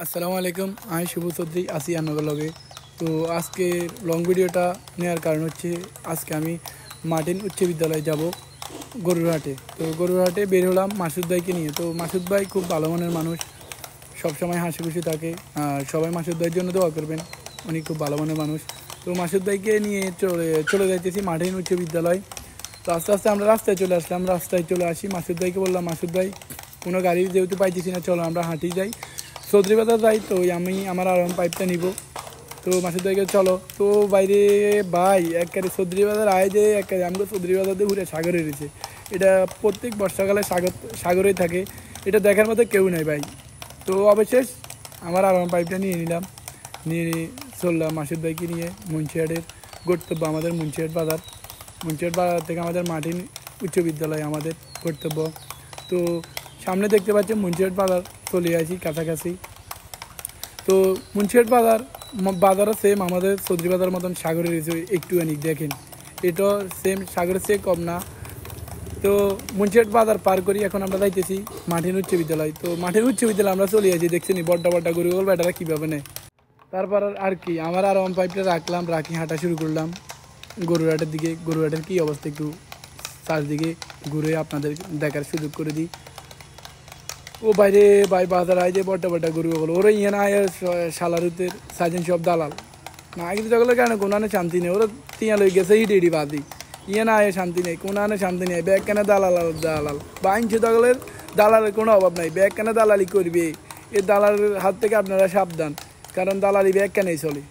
আসসালামু আলাইকুম। আমি শুভ চৌধুরী আছি আপনাদের লগে। তো আজকে লং ভিডিওটা নেওয়ার কারণ হচ্ছে আজকে আমি মার্টিন উচ্চ বিদ্যালয়ে যাব গরুরহাটে। তো গরুরহাটে বের হলাম মাসুদ ভাইকে নিয়ে। তো মাসুদ ভাই খুব ভালো মনের মানুষ, সবসময় হাসি খুশি থাকে। আর সবাই মাসুদ ভাইয়ের জন্য দোয়া করবেন, উনি খুব ভালো মনের মানুষ। তো মাসুদ ভাইকে নিয়ে চলে যাইতেছি মার্টিন উচ্চ বিদ্যালয়। তো আস্তে আস্তে আমরা রাস্তায় চলে আসলাম। রাস্তায় চলে আসি, মাসুদ ভাইকে বললাম, মাসুদ ভাই কোনো গাড়ি যেহেতু পাইতেছি না, চলো আমরা হাঁটি যাই, চৌধুরী বাজার যাই। তো আমি আমার আরাম পাইপটা নিব। তো মাসুদ ভাইকে চলো। তো বাইরে ভাই একবারে চৌধুরী বাজার আয় যে একবারে আমরা চৌধুরী বাজার দিয়ে ঘুরে সাগরে রয়েছে। এটা প্রত্যেক বর্ষাকালে সাগরেই থাকে, এটা দেখার মতো কেউ নেই ভাই। তো অবশেষ আমার আরাম পাইপটা নিয়ে নিলাম, নিয়ে চললাম মাসুদ ভাইকে নিয়ে মুন্সিহাটের গন্তব্য আমাদের মুন্সিহাট বাজার। মুন্সিহাট বাজার থেকে আমাদের মার্টিন উচ্চ বিদ্যালয় আমাদের কর্তব্য। তো সামনে দেখতে পাচ্ছি মুন্সিহাট বাজার, চলে আসি কাছাকাছি। তো মুন্সিহাট বাজারও সেম আমাদের চৌধুরী বাজার মতন সাগরের রয়েছে একটুখানি, দেখেন এটা সেম সাগরের চেয়ে কম না। তো মুন্সিহাট বাজার পার করি এখন আমরা যাইতেছি মার্টিন উচ্চ বিদ্যালয়। তো মার্টিন উচ্চ বিদ্যালয় আমরা চলে আসি, দেখছি বড্ডা বড্ডা গরু বলবো এটা কীভাবে নেয়। তারপর আর কি আমার আর পাইপটা রাখি হাঁটা শুরু করলাম গরুরহাটের দিকে। গরুরহাটের কী অবস্থা একটু চারদিকে ঘুরে আপনাদের দেখার সুযোগ করে দিই। ও বাইরে ভাই বাজার আয় যে বড্ডা বড্ডা গরু বলো ওরা ইয়ে না আয় সালারুতের সাজেন সব দালাল না, কিন্তু জগলে কেন কোনানে শান্তি নেই, ওরা তিয়া লই গেছে হিডি বাদি ইয়ে না আয় শান্তি নেই, কোনানে শান্তি নেই। ব্যাগ কেন দালাল দালাল বাইনছে জগলের দালালের কোনো অভাব নাই। ব্যাগ কেন দালালি করবে, এই দালালের হাত থেকে আপনারা সাবধান, কারণ দালালি ব্যাগ কেনই চলে।